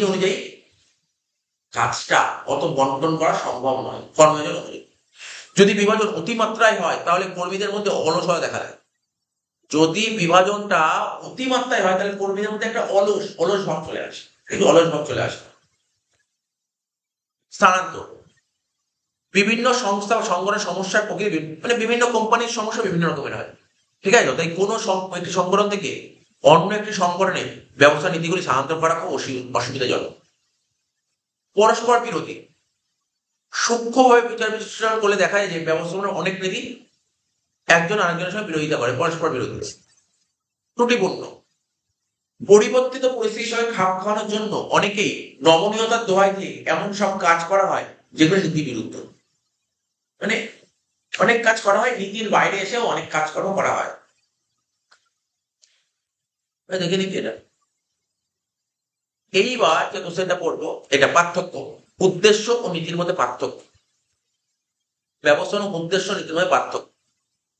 অনুযায়ী কাজটা অত বন্টন করা সম্ভব নয় কর্মবিভাজন অনুযায়ী। যদি বিভাজন অতিমাত্রায় হয়, তাহলে কর্মীদের মধ্যে অলসতা দেখা দেয়। যদি বিভাজনটা অতিমাত্রায় হয়, তাহলে কর্মীদের মধ্যে একটা অলস ভাব চলে আসে, একটু অলস ভাব চলে আসে। স্থানান্তর, বিভিন্ন সংস্থা বা সংগঠনের সমস্যার প্রকৃতি, মানে বিভিন্ন কোম্পানির সমস্যা বিভিন্ন রকমের হয়। ঠিক আছে, তাই কোনো একটি সংগঠন থেকে অন্য একটি সংগঠনে ব্যবস্থা নীতিগুলি স্থানান্তর করা খুব অসুবিধাজনক। পরস্পর বিরোধী, সূক্ষ্মভাবে বিচার বিশ্লেষণ করলে দেখা যায় যে ব্যবস্থাপনার অনেক নীতি একজন আরেকজনের সঙ্গে বিরোধিতা করে, পরস্পর বিরোধী। ত্রুটিপূর্ণ, পরিবর্তিত পরিস্থিতির সঙ্গে খাপ খাওয়ানোর জন্য অনেকেই নমনীয়তার দোহাই দিয়ে এমন সব কাজ করা হয় যেগুলো নীতি বিরুদ্ধ। মানে অনেক কাজ করা হয়, নীতির বাইরে এসেও অনেক কাজকর্ম করা হয়। দেখে নিবি এটা। এইবার যে কোশ্চেনটা পড়বো, এটা পার্থক্য, উদ্দেশ্য ও নীতির মধ্যে পার্থক্য। ব্যবস্থাপনা উদ্দেশ্য নীতির মধ্যে পার্থক্য।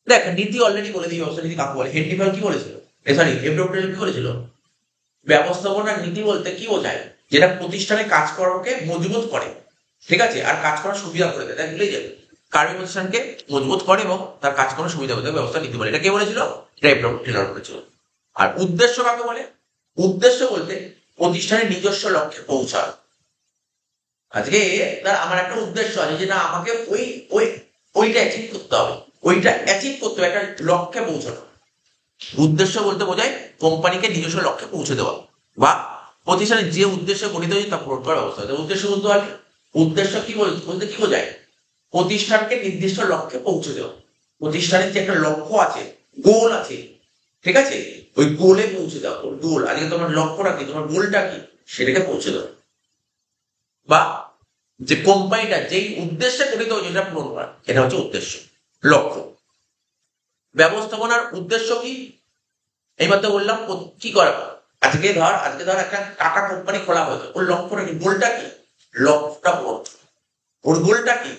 দেখ, নীতি অলরেডি বলে দিই ব্যবস্থা নীতি কাকে বলে। হেনরি ফ্যাল কি বলেছিল, সরি এপ্রোপ্রিয়েট কি বলেছিল, ব্যবস্থাপনার নীতি বলতে কি বোঝায়, যেটা প্রতিষ্ঠানের কাজকর্মকে মজবুত করে, ঠিক আছে, আর কাজ করার সুবিধা করে দেয়। ভুলে যাবে, কার্মিক প্রতিষ্ঠানকে মজবুত করে এবং তার কাজ করার সুবিধা করে দেয়, ব্যবস্থা নীতি বলে। এটা কে বলেছিল, এটা এপ্রোপ্রিয়েট বলেছিল। আর উদ্দেশ্য কাকে বলে, উদ্দেশ্য বলতে প্রতিষ্ঠানের নিজস্ব লক্ষ্যে পৌঁছানো। আজকে আমার একটা উদ্দেশ্য আছে যে না, আমাকে ওইটা অ্যাচিভ করতে হবে, একটা লক্ষ্যে পৌঁছানো। উদ্দেশ্য বলতে বোঝায় কোম্পানিকে নিজস্ব লক্ষ্যে পৌঁছে দেওয়া, বা প্রতিষ্ঠানের যে উদ্দেশ্য গঠিত হয়েছে তা পূরণ করার ব্যবস্থা। উদ্দেশ্য বলতে হবে, উদ্দেশ্য কি বলতে কি বোঝায়, প্রতিষ্ঠানকে নির্দিষ্ট লক্ষ্যে পৌঁছে দেওয়া। প্রতিষ্ঠানের যে একটা লক্ষ্য আছে, গোল আছে, ঠিক আছে, ওই গোলে পৌঁছে দেওয়া। গোল, আজকে তোমার লক্ষ্যটা কি, তোমার গোলটা কি, সেটাকে পৌঁছে দেওয়া। বা যে কোম্পানিটা যেই উদ্দেশ্যে গঠিত হয়েছে সেটা পূরণ করা, এটা হচ্ছে উদ্দেশ্য, লক্ষ্য। ব্যবস্থাপনার উদ্দেশ্য কি? এইবার তো বললাম কি করা। আজকে ধর একটা টাটা কোম্পানি খোলা হয়েছে, ওর লক্ষ্যটা কি, গোলটা কি? লক্ষ্যটা পূরণ। ওর গোলটা কি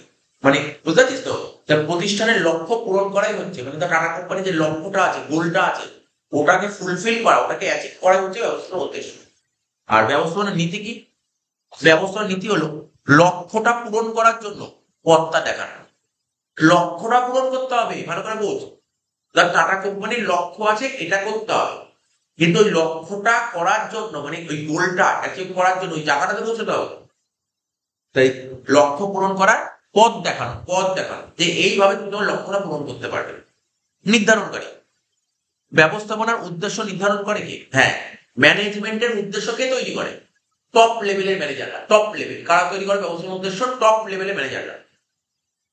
মানে বুঝতে পারছিস তো? প্রতিষ্ঠানের লক্ষ্য পূরণ করাই হচ্ছে মানে টাটা কোম্পানির যে লক্ষ্যটা আছে, গোলটা আছে, ওটাকে ফুলফিল করা, ওটাকে অ্যাচিভ করা হচ্ছে ব্যবস্থাপনার উদ্দেশ্য। আর ব্যবস্থাপনার নীতি কি? ব্যবস্থাপনার নীতি হলো লক্ষ্যটা পূরণ করার জন্য পথটা দেখানো। লক্ষ্যটা পূরণ করতে হবে, ভালো করে বোঝ। টাটা কোম্পানির লক্ষ্য আছে, এটা করতে হবে, কিন্তু ওই লক্ষ্যটা করার জন্য মানে ওই গোলটা অ্যাচিভ করার জন্য ওই জায়গাটাতে পৌঁছতে হবে। তাই লক্ষ্য পূরণ করার পথ দেখানো যে এইভাবে তুমি তোমার লক্ষ্যটা পূরণ করতে পারবে। নির্ধারণকারী। ব্যবস্থাপনার উদ্দেশ্য নির্ধারণ করে কি? হ্যাঁ, ম্যানেজমেন্টের উদ্দেশ্যকে তৈরি করে টপ লেভেলের ম্যানেজাররা। টপ লেভেল কারা তৈরি করে ব্যবস্থাপনার উদ্দেশ্য? টপ লেভেলের ম্যানেজাররা।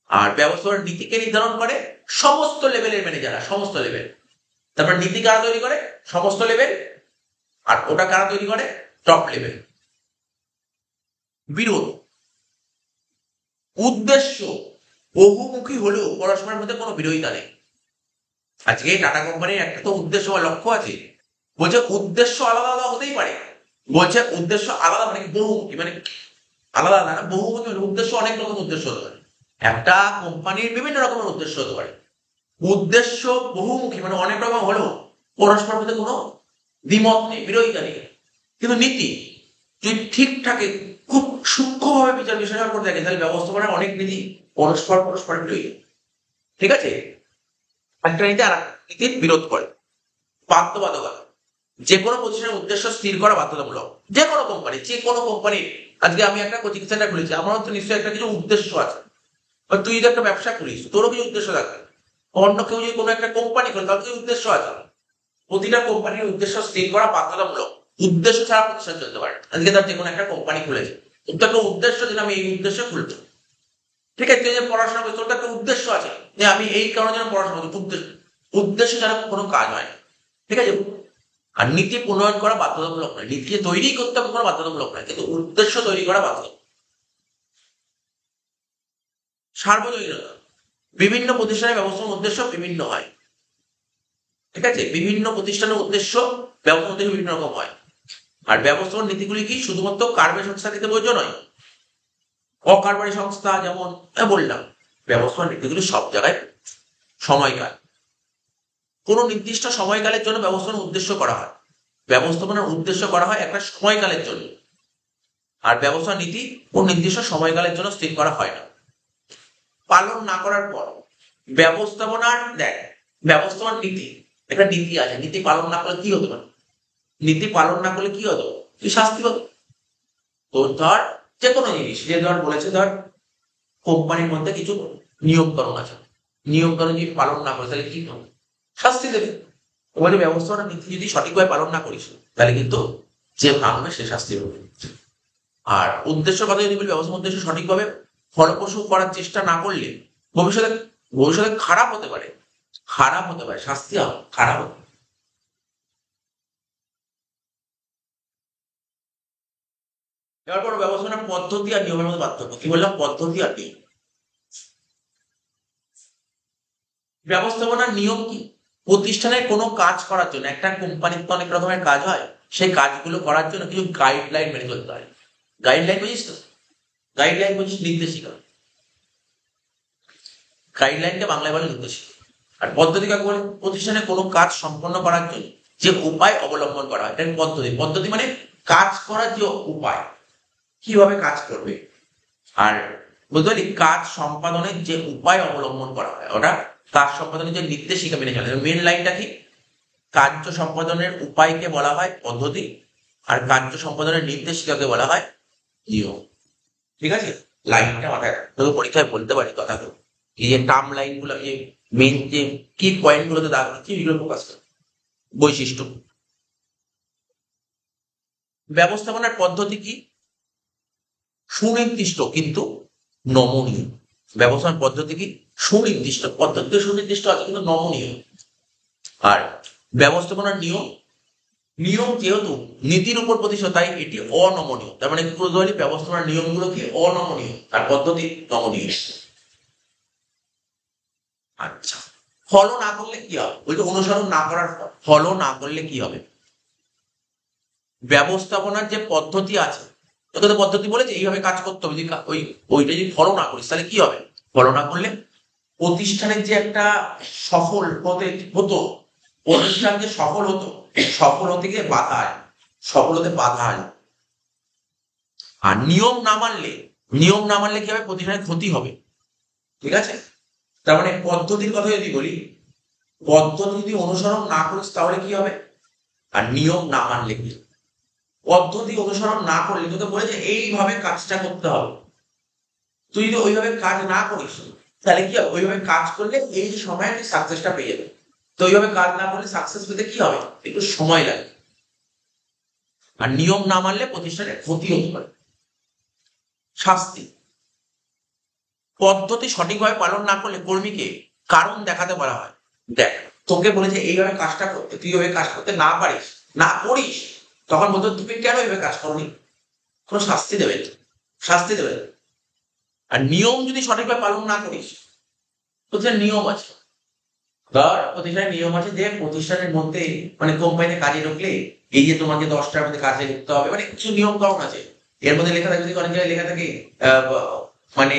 আর ব্যবস্থাপনার নীতিকে নির্ধারণ করে সমস্ত লেভেলের ম্যানেজাররা, সমস্ত লেভেল। তারপর নীতি কারা তৈরি করে? সমস্ত লেভেল। আর ওটা কারা তৈরি করে? Top level. বিরোধ। উদ্দেশ্য বহুমুখী হলেও পরস্পরের মধ্যে কোনো বিরোধিতা নেই। আজকে টাটা কোম্পানির একটা তো উদ্দেশ্য বা লক্ষ্য আছে, বলছে উদ্দেশ্য আলাদা আলাদা হতেই পারে। বলছে উদ্দেশ্য আলাদা মানে বহুমুখী, মানে আলাদা না, বহুমুখী মানে উদ্দেশ্য অনেক রকম উদ্দেশ্য হতে পারে। একটা কোম্পানির বিভিন্ন রকমের উদ্দেশ্য হতে পারে। উদ্দেশ্য বহুমুখী মানে অনেক রকম হলেও পরস্পরের মধ্যে কোনো দ্বিমত নেই, বিরোধিতা নেই। কিন্তু নীতি যদি ঠিকঠাক খুব সূক্ষ্মভাবে বিচার বিশ্লেষণ করে দেখে, তাহলে ব্যবস্থাপনার অনেক নীতি পরস্পর বিরোধী। ঠিক আছে? একটা নীতি আর নীতির বিরোধ করে। বাধ্যবাধকতা। যে কোনো প্রতিষ্ঠানের উদ্দেশ্য স্থির করা বাধ্যতামূলক। যে কোনো কোম্পানি আজকে আমি একটা কোচিং সেন্টার খুলেছি, আমারও তো নিশ্চয়ই একটা কিছু উদ্দেশ্য আছে। বা তুই যদি একটা ব্যবসা করিস, তোরও কিছু উদ্দেশ্য থাকবে। অন্য কেউ যদি কোনো একটা কোম্পানি করে, তার কিছু উদ্দেশ্য আছে। প্রতিটা কোম্পানির উদ্দেশ্য স্থির করা বাধ্যতামূলক। উদ্দেশ্য ছাড়া প্রতিষ্ঠান চলতে পারে। আজকে তার যে কোনো একটা কোম্পানি খুলেছে, তোর তো একটা উদ্দেশ্য যে আমি এই উদ্দেশ্যে খুলবো। ঠিক আছে, তুই যে পড়াশোনা করছিস, তোর তো একটা উদ্দেশ্য আছে যে আমি এই কারণে যেন পড়াশোনা করছি। উদ্দেশ্য ছাড়া কোনো কাজ হয় না। ঠিক আছে? আর নীতি প্রণয়ন করা বাধ্যতামূলক নয়, নীতি তৈরি করতে হবে কোনো বাধ্যতামূলক নয়, কিন্তু উদ্দেশ্য তৈরি করা বাধ্যতামূলক। সার্বজনীনতা। বিভিন্ন প্রতিষ্ঠানের ব্যবস্থাপনার উদ্দেশ্য বিভিন্ন হয়। ঠিক আছে? বিভিন্ন প্রতিষ্ঠানের উদ্দেশ্য ব্যবস্থাপনার উদ্দেশ্য বিভিন্ন রকম হয়। আর ব্যবস্থাপনার নীতিগুলি কি শুধুমাত্র কার্যকরী সংস্থা ক্ষেত্রে প্রযোজ্য নয়, অকার্যকরী সংস্থা যেমন বললাম। ব্যবস্থাপনার নীতিগুলি সব জায়গায়। সময়কাল। কোনো নির্দিষ্ট সময়কালের জন্য ব্যবস্থাপনার উদ্দেশ্য করা হয়। ব্যবস্থাপনার উদ্দেশ্য করা হয় একটা সময়কালের জন্য। আর ব্যবস্থা নীতি কোন নির্দিষ্ট সময়কালের জন্য স্থির করা হয় না। পালন না করার পর ব্যবস্থাপনার নীতি, একটা নীতি আছে, নীতি পালন না করলে কি হতে পারে? নীতি পালন না করলে কি হতো? তুই শাস্তি পাবি। তো ধর যে কোনো জিনিস, যে ধর বলেছে ধর কোম্পানির মধ্যে কিছু নিয়মকানুন আছে, নিয়মকানুন যদি পালন না করে তাহলে কি হবে? শাস্তি দেবে। বলে ব্যবস্থাপনার নীতি যদি সঠিকভাবে পালন না করিস, তাহলে কিন্তু যে ভাঙবে সে শাস্তি পাবে। আর উদ্দেশ্য কথা যদি বলি, ব্যবস্থাপনার উদ্দেশ্য সঠিকভাবে ফলপ্রসূ করার চেষ্টা না করলে ভবিষ্যতে খারাপ হতে পারে, শাস্তি হবে, খারাপ হবে। এবার পর ব্যবস্থাপনার পদ্ধতি আর নিয়মের মধ্যে পার্থক্য কি বললাম? পদ্ধতি আর নিয়ম। ব্যবস্থাপনার নিয়ম কি? প্রতিষ্ঠানের কোনো কাজ করার জন্য, একটা কোম্পানির তো অনেক রকমের কাজ হয়, সেই কাজগুলো করার জন্য কিছু গাইডলাইন মেনে চলতে হয়। গাইডলাইন বুঝিস তো? গাইডলাইন বুঝিস? নির্দেশিকা। গাইডলাইনকে বাংলায় বলে নির্দেশিকা। আর পদ্ধতি কাকে বলে? প্রতিষ্ঠানে কোনো কাজ সম্পন্ন করার জন্য যে উপায় অবলম্বন করা হয়, এটা পদ্ধতি। পদ্ধতি মানে কাজ করার যে উপায়, কিভাবে কাজ করবে। আর বলতে পারি কাজ সম্পাদনের যে উপায় অবলম্বন করা হয়, ওটা কাজ সম্পাদনের যে নির্দেশিকা মেনে চলে। মেন লাইনটা কি? কার্য সম্পাদনের উপায়কে বলা হয় পদ্ধতি, আর কার্য সম্পাদনের নির্দেশিকাকে বলা হয় নিয়ম। ঠিক আছে? লাইনটা মাথায় তোকে পরীক্ষায় বলতে পারি কথাগুলো। এই যে টার্ম লাইন গুলো, যে মেন যে কি পয়েন্ট গুলোতে দাগ হচ্ছে, এগুলো ফোকাস করে। বৈশিষ্ট্য। ব্যবস্থাপনার পদ্ধতি কি? সুনির্দিষ্ট কিন্তু নমনীয়। ব্যবস্থাপনার পদ্ধতি কি? সুনির্দিষ্ট। পদ্ধতি সুনির্দিষ্ট আছে কিন্তু নমনীয়। আর ব্যবস্থাপনার নিয়ম, নিয়ম যেহেতু নীতির উপর প্রতিষ্ঠিত, তাই এটি অনমনীয়। তার মানে কি বলতে পারি? ব্যবস্থাপনার নিয়মগুলো কি? অনমনীয়। আর পদ্ধতি নমনীয়। আচ্ছা, ফলো না করলে কি হবে, বলছে অনুসরণ না করার ফলো না করলে কি হবে, ব্যবস্থাপনার যে পদ্ধতি আছে, তোকে তো পদ্ধতি বলেছে এইভাবে কাজ করতে হবে, যদি ওইটা যদি ফলো না করিস তাহলে কি হবে, ফলো না করলে প্রতিষ্ঠানের যে একটা সফল হতো, প্রতিষ্ঠান যে সফল হতো, সফল হতে গিয়ে বাধা হয়, সফল হতে বাধা হয়। আর নিয়ম না মানলে কি হবে, প্রতিষ্ঠানের ক্ষতি হবে। ঠিক আছে, তার মানে পদ্ধতির কথা যদি বলি, পদ্ধতি যদি অনুসরণ না করিস তাহলে কি হবে, আর নিয়ম না মানলে কি, পদ্ধতি অনুসরণ না করলে তোকে বলেছে এইভাবে কাজটা করতে হবে, তুই যদি ওইভাবে কাজ না করিস তাহলে কি হবে, ওইভাবে কাজ করলে এই সময় তুই সাকসেসটা পেয়ে যাবে। তো ওইভাবে কাজ না করলে সাকসেস পেতে কি হবে, একটু সময় লাগে। আর নিয়ম না মানলে প্রতিষ্ঠানের ক্ষতি হতে পারে। শাস্তি, পদ্ধতি সঠিকভাবে পালন না করলে কর্মীকে কারণ দেখাতে বলা হয়। দেখ, তোকে বলেছে এইভাবে কাজটা করতে, তুই ওইভাবে কাজ করতে না পারিস, না করিস, তখন বলতো তুমি কেন এইভাবে কাজ করনি, কোনো শাস্তি দেবে, শাস্তি দেবে। আর নিয়ম যদি সঠিকভাবে পালন না করিস, প্রতিষ্ঠানের নিয়ম আছে, ধর প্রতিষ্ঠানের নিয়ম আছে যে প্রতিষ্ঠানের মধ্যে মানে কোম্পানিতে কাজে ঢুকলে এই যে তোমাকে 10টার মধ্যে কাজে ঢুকতে হবে, মানে কিছু নিয়ম কানুন আছে। এর মধ্যে লেখা থাকে, যদি অনেক জায়গায় লেখা থাকে মানে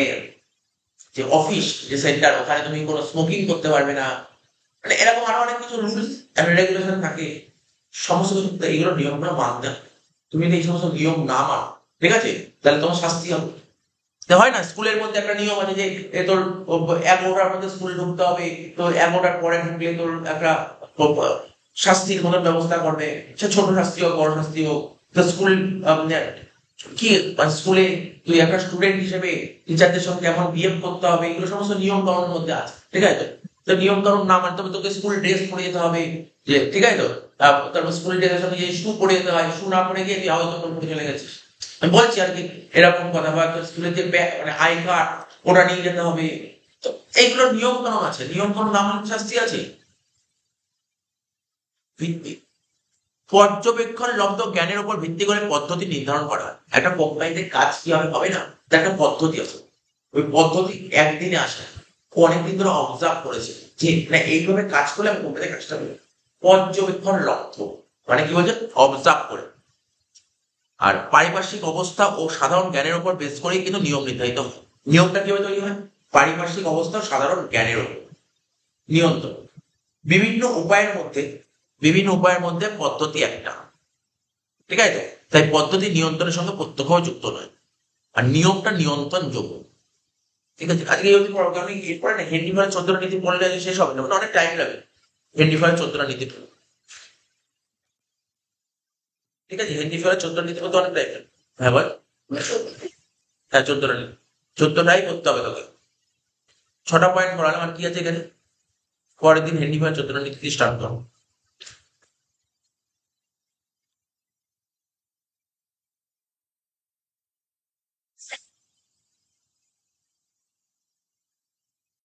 যে অফিস যে সেন্টার, ওখানে তুমি কোনো স্মোকিং করতে পারবে না, মানে এরকম আরো অনেক কিছু রুলস এন্ড রেগুলেশন থাকে। সমস্ত কিছু এইগুলো নিয়মগুলো মানতে হবে। তুমি যদি এই সমস্ত নিয়ম না মানো, ঠিক আছে, তাহলে তোমার শাস্তি হবে। হয় না, স্কুলের মধ্যে একটা নিয়ম আছে যে তোর 11টার মধ্যে স্কুলে ঢুকতে হবে, তো 11টার পরে ঢুকলে তোর একটা শাস্তির মতো ব্যবস্থা করবে, সে ছোট শাস্তি হোক বড় শাস্তি হোক। তো স্কুল কি স্কুলে তুই একটা স্টুডেন্ট হিসেবে টিচারদের সঙ্গে কেমন বিহেভ করতে হবে, এগুলো সমস্ত নিয়ম কানুনের মধ্যে আছে। ঠিক আছে, তো নিয়ম কানুন না মানতে হবে, তোকে স্কুল ড্রেস পরে যেতে হবে, যে ঠিক আছে তো, তারপর স্কুল ড্রেসের সঙ্গে যে শু পরে যেতে হয়, শু না পরে গিয়ে তুই হয়তো পরে চলে গেছিস, আমি বলছি আর কি এরকম কথা। বা স্কুলের যে মানে আই কার্ড ওটা নিয়ে যেতে হবে। তো এইগুলো নিয়ম কানুন আছে, নিয়ম কানুন না মানলে শাস্তি আছে। ভিত্তি, পর্যবেক্ষণ লব্ধ জ্ঞানের উপর ভিত্তি করে পদ্ধতি নির্ধারণ করা হয়। একটা কোম্পানিতে কাজ কিভাবে হবে না, তার একটা পদ্ধতি আছে, ওই পদ্ধতি একদিনে আসে, ও অনেকদিন ধরে অবজার্ভ করেছে যে না এইভাবে কাজ করলে আমি কোম্পানিতে কাজটা হবে। পর্যবেক্ষণ লব্ধ মানে কি বলছে, অবজার্ভ করে। আর পারিপার্শ্বিক অবস্থা ও সাধারণ জ্ঞানের উপর বেস করেই কিন্তু নিয়ম নির্ধারিত হয়। নিয়মটা কিভাবে তৈরি হয়, পারিপার্শ্বিক অবস্থা ও সাধারণ জ্ঞানের উপর নিয়ন্ত্রণ। বিভিন্ন উপায়ের মধ্যে পদ্ধতি একটা, ঠিক আছে, তাই পদ্ধতি নিয়ন্ত্রণের সঙ্গে প্রত্যক্ষভাবে যুক্ত নয়, আর নিয়মটা নিয়ন্ত্রণ যোগ্য। ঠিক আছে, আজকে যদি পড়ো, কারণ এরপরে না হেনরি ফয়েলের 14টা নীতি পড়লে শেষ হবে না, মানে অনেক টাইম লাগে হেনরি ফয়েলের 14টা নীতি পড়ে। ঠিক আছে, হেনরি ফয়েলের 14টা নীতি পড়তে অনেক টাইম লাগে। হ্যাঁ বল, হ্যাঁ 14টা নীতি, 14টাই করতে হবে তোকে। 6টা পয়েন্ট পড়ালাম, আর কি আছে এখানে, পরের দিন হেনরি ফয়েলের 14টা নীতি স্টার্ট করো।